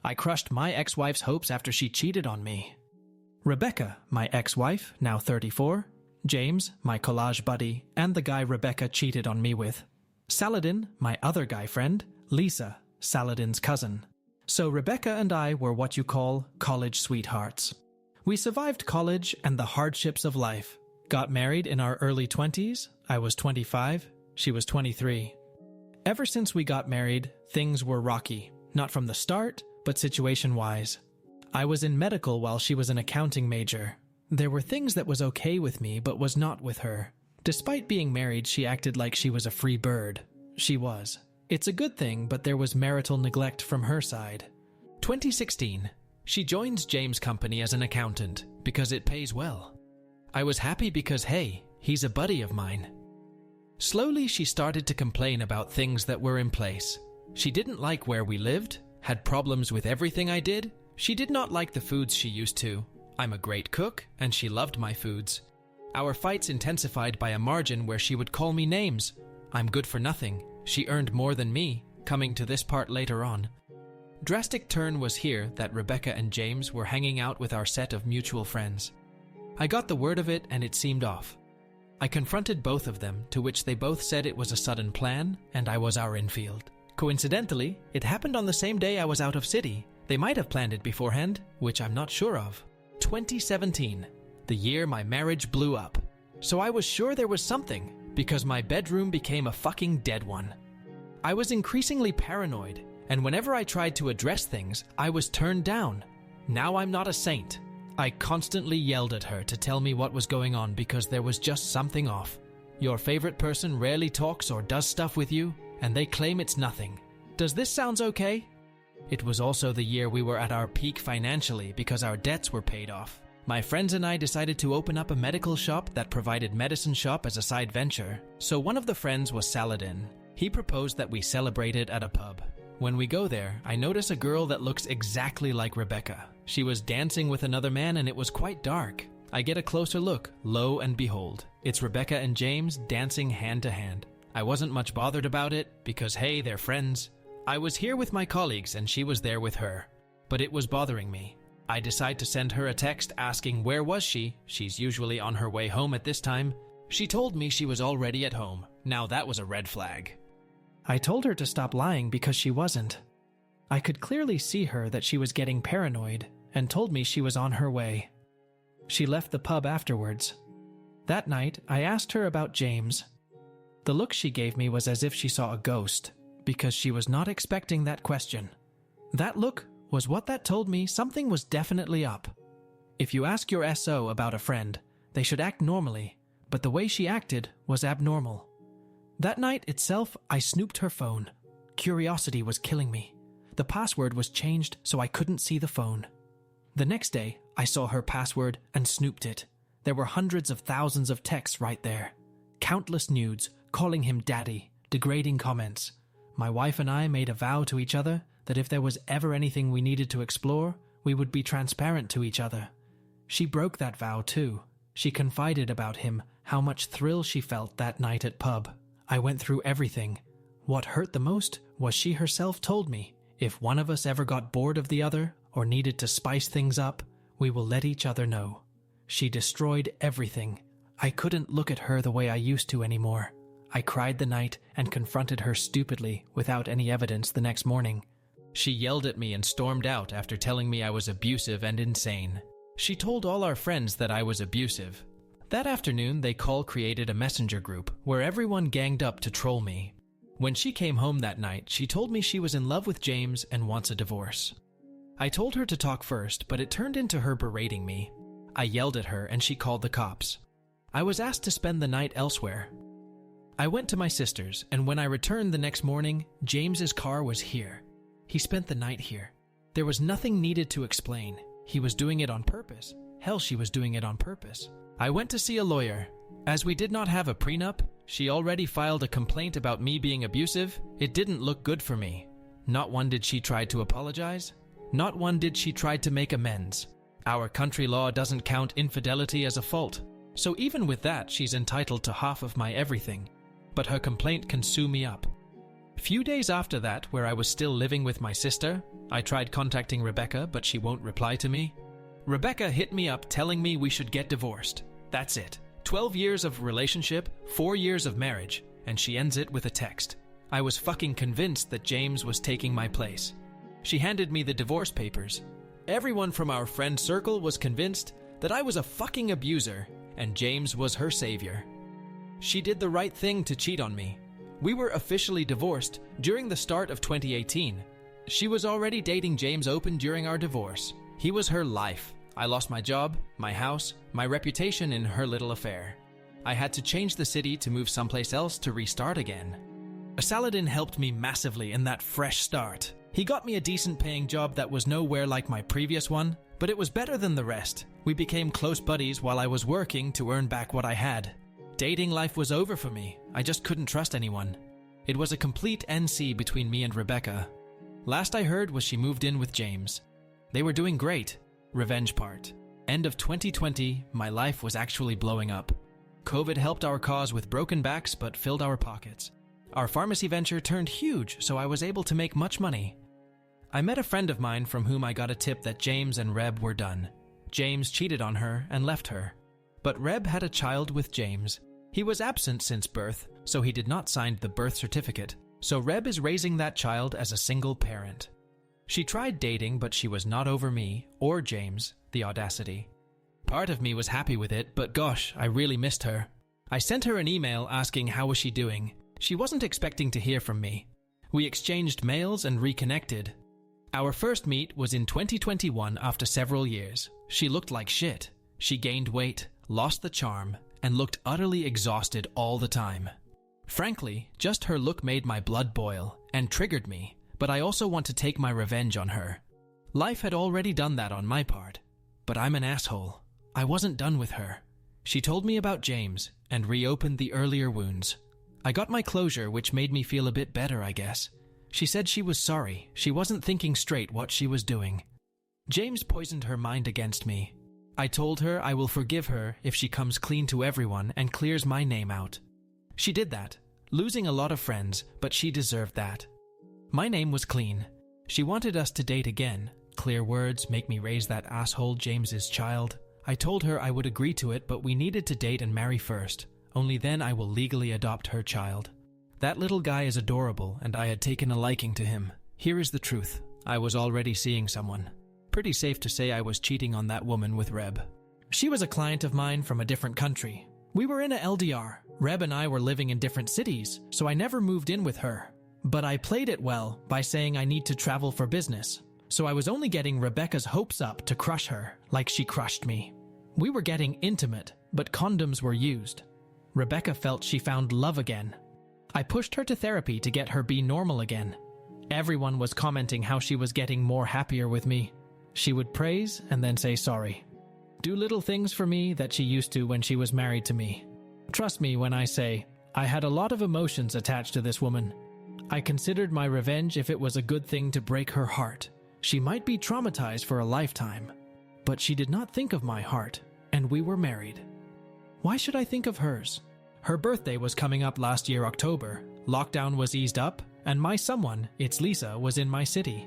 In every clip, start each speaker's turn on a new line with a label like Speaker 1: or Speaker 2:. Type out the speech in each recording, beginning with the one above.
Speaker 1: I crushed my ex-wife's hopes after she cheated on me. Rebecca, my ex-wife, now 34. James, my collage buddy, and the guy Rebecca cheated on me with. Saladin, my other guy friend. Lisa, Saladin's cousin. So Rebecca and I were what you call college sweethearts. We survived college and the hardships of life. Got married in our early 20s. I was 25. She was 23. Ever since we got married, things were rocky. Not from the start, but situation-wise. I was in medical while she was an accounting major. There were things that was okay with me, but was not with her. Despite being married, she acted like she was a free bird. She was. It's a good thing, but there was marital neglect from her side. 2016. She joins James' company as an accountant, because it pays well. I was happy because, hey, he's a buddy of mine. Slowly, she started to complain about things that were in place. She didn't like where we lived, had problems with everything I did. She did not like the foods she used to. I'm a great cook, and she loved my foods. Our fights intensified by a margin where she would call me names. I'm good for nothing. She earned more than me, coming to this part later on. Drastic turn was here that Rebecca and James were hanging out with our set of mutual friends. I got the word of it and it seemed off. I confronted both of them, to which they both said it was a sudden plan and I was our infield. Coincidentally, it happened on the same day I was out of city. They might have planned it beforehand, which I'm not sure of. 2017, the year my marriage blew up. So I was sure there was something, because my bedroom became a fucking dead one. I was increasingly paranoid, and whenever I tried to address things, I was turned down. Now I'm not a saint. I constantly yelled at her to tell me what was going on because there was just something off. Your favorite person rarely talks or does stuff with you, and they claim it's nothing. Does this sound okay? It was also the year we were at our peak financially because our debts were paid off. My friends and I decided to open up a medical shop that provided medicine shop as a side venture. So one of the friends was Saladin. He proposed that we celebrate it at a pub. When we go there, I notice a girl that looks exactly like Rebecca. She was dancing with another man and it was quite dark. I get a closer look, lo and behold, it's Rebecca and James dancing hand to hand. I wasn't much bothered about it because hey, they're friends. I was here with my colleagues and she was there with her. But it was bothering me. I decide to send her a text asking where was she. She's usually on her way home at this time. She told me she was already at home. Now that was a red flag. I told her to stop lying because she wasn't. I could clearly see her that she was getting paranoid and told me she was on her way. She left the pub afterwards. That night, I asked her about James. The look she gave me was as if she saw a ghost because she was not expecting that question. That look was what that told me something was definitely up. If you ask your SO about a friend, they should act normally, but the way she acted was abnormal. That night itself, I snooped her phone. Curiosity was killing me. The password was changed so I couldn't see the phone. The next day, I saw her password and snooped it. There were hundreds of thousands of texts right there. Countless nudes, calling him daddy, degrading comments. My wife and I made a vow to each other that if there was ever anything we needed to explore, we would be transparent to each other. She broke that vow too. She confided about him, how much thrill she felt that night at pub. I went through everything. What hurt the most was she herself told me, if one of us ever got bored of the other or needed to spice things up, we will let each other know. She destroyed everything. I couldn't look at her the way I used to anymore. I cried the night and confronted her stupidly without any evidence the next morning. She yelled at me and stormed out after telling me I was abusive and insane. She told all our friends that I was abusive. That afternoon, they created a messenger group where everyone ganged up to troll me. When she came home that night, she told me she was in love with James and wants a divorce. I told her to talk first, but it turned into her berating me. I yelled at her and she called the cops. I was asked to spend the night elsewhere. I went to my sister's, and when I returned the next morning, James's car was here. He spent the night here. There was nothing needed to explain. He was doing it on purpose. Hell, she was doing it on purpose. I went to see a lawyer. As we did not have a prenup, she already filed a complaint about me being abusive. It didn't look good for me. Not one did she try to apologize. Not one did she try to make amends. Our country law doesn't count infidelity as a fault. So even with that, she's entitled to half of my everything. But her complaint can sue me up. Few days after that, where I was still living with my sister, I tried contacting Rebecca, but she won't reply to me. Rebecca hit me up telling me we should get divorced. That's it. 12 years of relationship, 4 years of marriage, and she ends it with a text. I was fucking convinced that James was taking my place. She handed me the divorce papers. Everyone from our friend circle was convinced that I was a fucking abuser and James was her savior. She did the right thing to cheat on me. We were officially divorced during the start of 2018. She was already dating James open during our divorce. He was her life. I lost my job, my house, my reputation in her little affair. I had to change the city to move someplace else to restart again. Saladin helped me massively in that fresh start. He got me a decent paying job that was nowhere like my previous one, but it was better than the rest. We became close buddies while I was working to earn back what I had. Dating life was over for me. I just couldn't trust anyone. It was a complete NC between me and Rebecca. Last I heard was she moved in with James. They were doing great. Revenge part. End of 2020, my life was actually blowing up. COVID helped our cause with broken backs but filled our pockets. Our pharmacy venture turned huge, so I was able to make much money. I met a friend of mine from whom I got a tip that James and Reb were done. James cheated on her and left her. But Reb had a child with James. He was absent since birth, so he did not sign the birth certificate. So Reb is raising that child as a single parent. She tried dating, but she was not over me or James, the audacity. Part of me was happy with it, but gosh, I really missed her. I sent her an email asking how was she doing. She wasn't expecting to hear from me. We exchanged mails and reconnected. Our first meet was in 2021 after several years. She looked like shit. She gained weight, lost the charm, and looked utterly exhausted all the time. Frankly, just her look made my blood boil and triggered me, but I also want to take my revenge on her. Life had already done that on my part, but I'm an asshole. I wasn't done with her. She told me about James and reopened the earlier wounds. I got my closure, which made me feel a bit better, I guess. She said she was sorry. She wasn't thinking straight what she was doing. James poisoned her mind against me. I told her I will forgive her if she comes clean to everyone and clears my name out. She did that, losing a lot of friends, but she deserved that. My name was clean. She wanted us to date again. Clear words make me raise that asshole James's child. I told her I would agree to it, but we needed to date and marry first. Only then I will legally adopt her child. That little guy is adorable, and I had taken a liking to him. Here is the truth. I was already seeing someone. Pretty safe to say I was cheating on that woman with Reb. She was a client of mine from a different country. We were in a LDR. Reb and I were living in different cities, so I never moved in with her. But I played it well by saying I need to travel for business. So I was only getting Rebecca's hopes up to crush her, like she crushed me. We were getting intimate, but condoms were used. Rebecca felt she found love again. I pushed her to therapy to get her be normal again. Everyone was commenting how she was getting more happier with me. She would praise and then say sorry. Do little things for me that she used to when she was married to me. Trust me when I say, I had a lot of emotions attached to this woman. I considered my revenge if it was a good thing to break her heart. She might be traumatized for a lifetime. But she did not think of my heart, and we were married. Why should I think of hers? Her birthday was coming up last year, October. Lockdown was eased up, and my someone, it's Lisa, was in my city.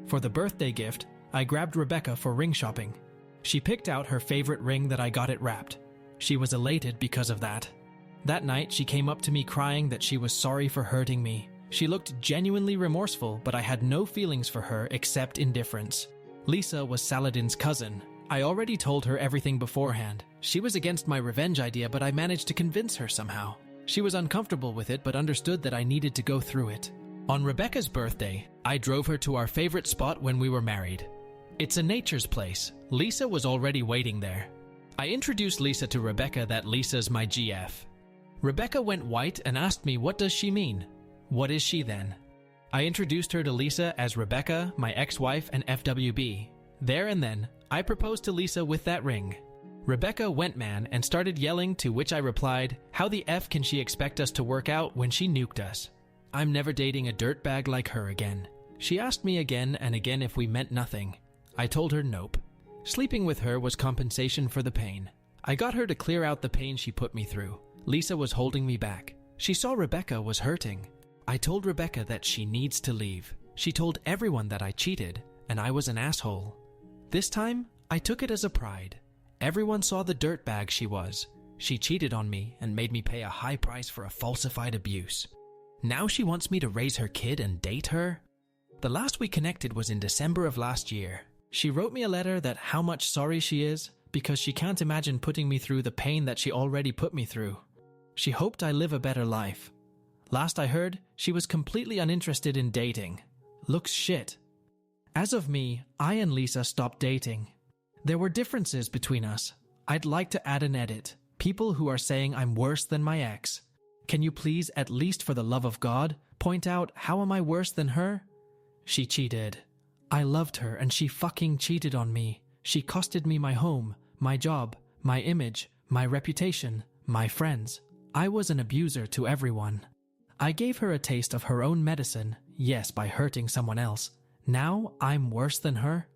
Speaker 1: For the birthday gift, I grabbed Rebecca for ring shopping. She picked out her favorite ring that I got it wrapped. She was elated because of that. That night, she came up to me crying that she was sorry for hurting me. She looked genuinely remorseful, but I had no feelings for her except indifference. Lisa was Saladin's cousin. I already told her everything beforehand. She was against my revenge idea, but I managed to convince her somehow. She was uncomfortable with it, but understood that I needed to go through it. On Rebecca's birthday, I drove her to our favorite spot when we were married. It's a nature's place. Lisa was already waiting there. I introduced Lisa to Rebecca that Lisa's my GF. Rebecca went white and asked me what does she mean? What is she then? I introduced her to Lisa as Rebecca, my ex-wife, and FWB. There and then, I proposed to Lisa with that ring. Rebecca went man and started yelling, to which I replied, how the F can she expect us to work out when she nuked us? I'm never dating a dirtbag like her again. She asked me again and again if we meant nothing. I told her nope. Sleeping with her was compensation for the pain. I got her to clear out the pain she put me through. Lisa was holding me back. She saw Rebecca was hurting. I told Rebecca that she needs to leave. She told everyone that I cheated, and I was an asshole. This time, I took it as a pride. Everyone saw the dirtbag she was. She cheated on me and made me pay a high price for a falsified abuse. Now she wants me to raise her kid and date her? The last we connected was in December of last year. She wrote me a letter that how much sorry she is because she can't imagine putting me through the pain that she already put me through. She hoped I live a better life. Last I heard, she was completely uninterested in dating. Looks shit. As of me, I and Lisa stopped dating. There were differences between us. I'd like to add an edit. People who are saying I'm worse than my ex. Can you please, at least for the love of God, point out how am I worse than her? She cheated. I loved her and she fucking cheated on me. She costed me my home, my job, my image, my reputation, my friends. I was an abuser to everyone. I gave her a taste of her own medicine, yes, by hurting someone else. Now I'm worse than her?